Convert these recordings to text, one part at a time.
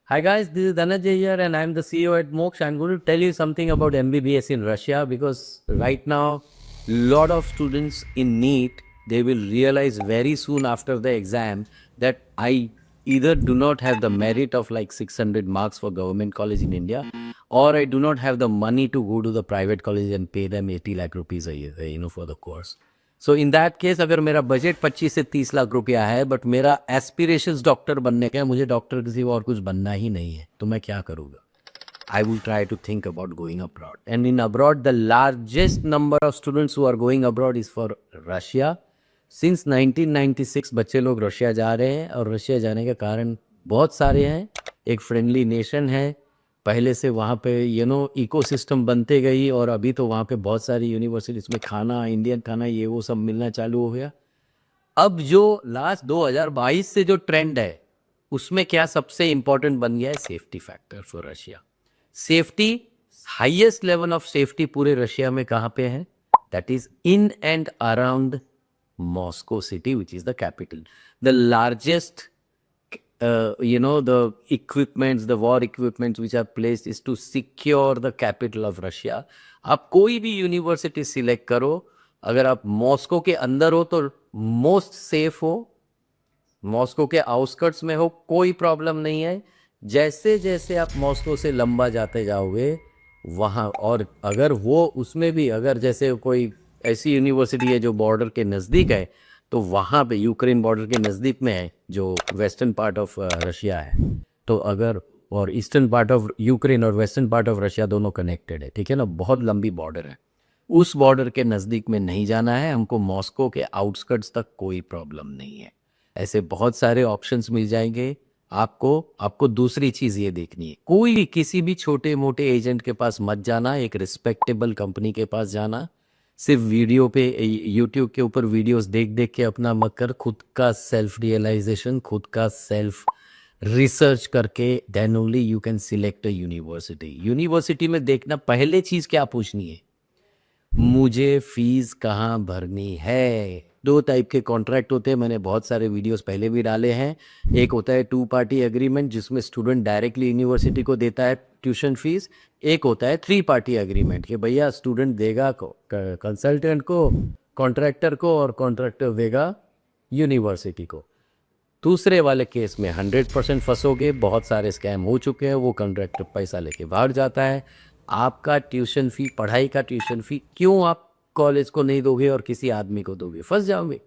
Hi guys, this is Dhananjay here and I'm the CEO at Moksha. I'm going to tell you something about MBBS in Russia because right now lot of students in NEET, they will realize very soon after the exam that I either do not have the merit of like 600 marks for government college in India, or I do not have the money to go to the private college and pay them 80 lakh rupees a year, for the course. So in that case अगर मेरा budget 25 से 30 लाख रुपया है but मेरा aspirations doctor बनने का है, मुझे डॉक्टर किसी और कुछ बनना ही नहीं है, तो मैं क्या करूँगा? I will try to think about going abroad. And in abroad, the largest number of students who are going abroad is for Russia. Since 1996 बच्चे लोग रशिया जा रहे हैं और रशिया जाने के कारण बहुत सारे हैं. एक फ्रेंडली नेशन है, पहले से वहाँ पे इकोसिस्टम बनते गई और अभी तो वहाँ पे बहुत सारी यूनिवर्सिटीज़ में खाना, इंडियन खाना ये वो सब मिलना चालू हो गया. अब जो लास्ट 2022 से जो ट्रेंड है उसमें क्या सबसे इम्पोर्टेंट बन गया है? Safety factor for Russia. Safety, highest level of safety पूरे रशिया में कहाँ पे है? That is in and around Moscow city, which is the capital. The largest the equipments, the war equipments which are placed is to secure the capital of Russia. आप कोई भी university select करो, अगर आप मॉस्को के अंदर हो तो मोस्ट सेफ हो, मॉस्को के आउटस्कर्ट्स में हो कोई प्रॉब्लम नहीं है. जैसे जैसे आप मॉस्को से लंबा जाते जाओगे वहाँ, और अगर वो उसमें भी अगर जैसे कोई ऐसी यूनिवर्सिटी है जो बॉर्डर के नज़दीक है, तो वहाँ पे यूक्रेन बॉर्डर के नज़दीक में है जो वेस्टर्न पार्ट ऑफ रशिया है, तो अगर और ईस्टर्न पार्ट ऑफ यूक्रेन और वेस्टर्न पार्ट ऑफ रशिया दोनों कनेक्टेड है, ठीक है ना, बहुत लंबी बॉर्डर है. उस बॉर्डर के नज़दीक में नहीं जाना है हमको, मॉस्को के आउटस्कर्ट्स तक कोई प्रॉब्लम नहीं है. ऐसे बहुत सारे ऑप्शंस मिल जाएंगे आपको दूसरी चीज़ ये देखनी है, कोई भी किसी भी छोटे मोटे एजेंट के पास मत जाना, एक रिस्पेक्टेबल कंपनी के पास जाना. सिर्फ वीडियो पे यूट्यूब के ऊपर वीडियोस देख देख के अपना मत कर, खुद का सेल्फ रियलाइजेशन, खुद का सेल्फ रिसर्च करके then only you can select a university. University में देखना पहले चीज़ क्या पूछनी है? मुझे फीस कहाँ भरनी है. दो टाइप के कॉन्ट्रैक्ट होते हैं, मैंने बहुत सारे वीडियोस पहले भी डाले हैं. एक होता है 2 पार्टी एग्रीमेंट जिसमें स्टूडेंट डायरेक्टली यूनिवर्सिटी को देता है ट्यूशन फीस. एक होता है 3 पार्टी एग्रीमेंट कि भैया स्टूडेंट देगा कंसल्टेंट को, कॉन्ट्रैक्टर को, और कॉन्ट्रैक्टर देगा यूनिवर्सिटी को. दूसरे वाले केस में 100% फंसोगे, बहुत सारे स्कैम हो चुके हैं, वो कॉन्ट्रैक्टर पैसा लेके भाग जाता है. आपका ट्यूशन फी, पढ़ाई का ट्यूशन फी क्यों आप कॉलेज को नहीं दोगे और किसी आदमी को दोगे? फंस जाओगे.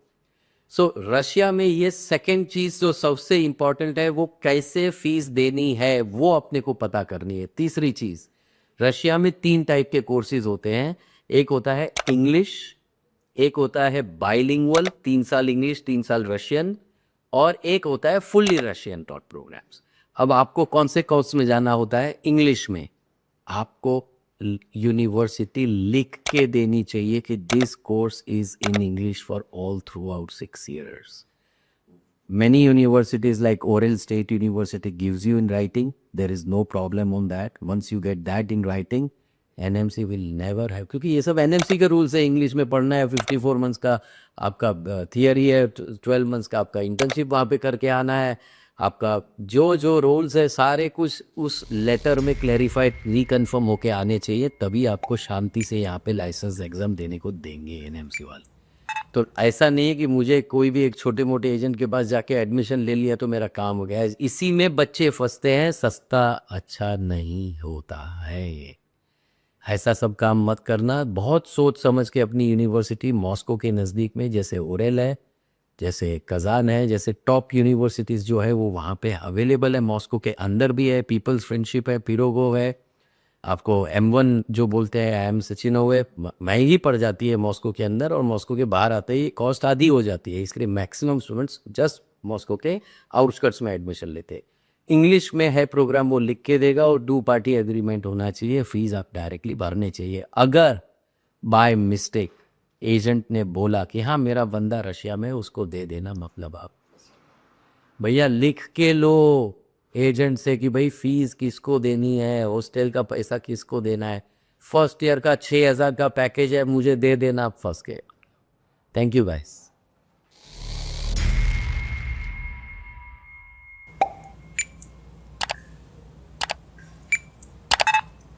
सो रशिया में ये सेकंड चीज़ जो सबसे इम्पॉर्टेंट है, वो कैसे फीस देनी है वो अपने को पता करनी है. तीसरी चीज़, रशिया में 3 टाइप के कोर्सेज होते हैं. एक होता है इंग्लिश, एक होता है बाइलिंगुअल 3 साल इंग्लिश 3 साल रशियन, और एक होता है फुल्ली रशियन टॉट प्रोग्राम्स. अब आपको कौन से कोर्स में जाना होता है? इंग्लिश में आपको यूनिवर्सिटी लिख के देनी चाहिए कि this course is in English for all through out 6 years. Many universities like Oral State University gives you in writing. There is no problem on that. Once you get that in writing, NMC will never have, क्योंकि ये सब NMC के rules है. English में पढ़ना है, 54 months का आपका थियरी है, 12 मंथ्स का आपका इंटर्नशिप वहाँ पे करके आना है. आपका जो जो रूल्स है सारे कुछ उस लेटर में क्लैरिफाइड रिकन्फर्म होके आने चाहिए, तभी आपको शांति से यहाँ पे लाइसेंस एग्ज़ाम देने को देंगे NMC वाले. तो ऐसा नहीं है कि मुझे कोई भी एक छोटे मोटे एजेंट के पास जाके एडमिशन ले लिया तो मेरा काम हो गया. इसी में बच्चे फंसते हैं. सस्ता अच्छा नहीं होता है, ऐसा सब काम मत करना. बहुत सोच समझ के अपनी यूनिवर्सिटी मॉस्को के नज़दीक में, जैसे ओरेल है, जैसे कज़ान है, जैसे टॉप यूनिवर्सिटीज़ जो है वो वहाँ पे अवेलेबल है. मॉस्को के अंदर भी है, पीपल्स फ्रेंडशिप है, पिरोगो है, आपको M1 जो बोलते हैं IM सचिनोव है, महंगी पड़ जाती है मॉस्को के अंदर, और मॉस्को के बाहर आते ही कॉस्ट आधी हो जाती है. इसके लिए मैक्सिमम स्टूडेंट्स जस्ट मॉस्को के आउटस्कर्ट्स में एडमिशन लेते हैं. इंग्लिश में है प्रोग्राम, वो लिख के देगा, और 2 पार्टी एग्रीमेंट होना चाहिए. फीस आप डायरेक्टली भरने चाहिए. अगर बाय मिस्टेक एजेंट ने बोला कि हाँ मेरा बंदा रशिया में, उसको दे देना. मतलब आप भैया लिख के लो एजेंट से कि भाई फीस किसको देनी है, हॉस्टल का पैसा किसको देना है, फर्स्ट ईयर का 6,000 का पैकेज है, मुझे दे देना. आप फंस गए. Thank you guys.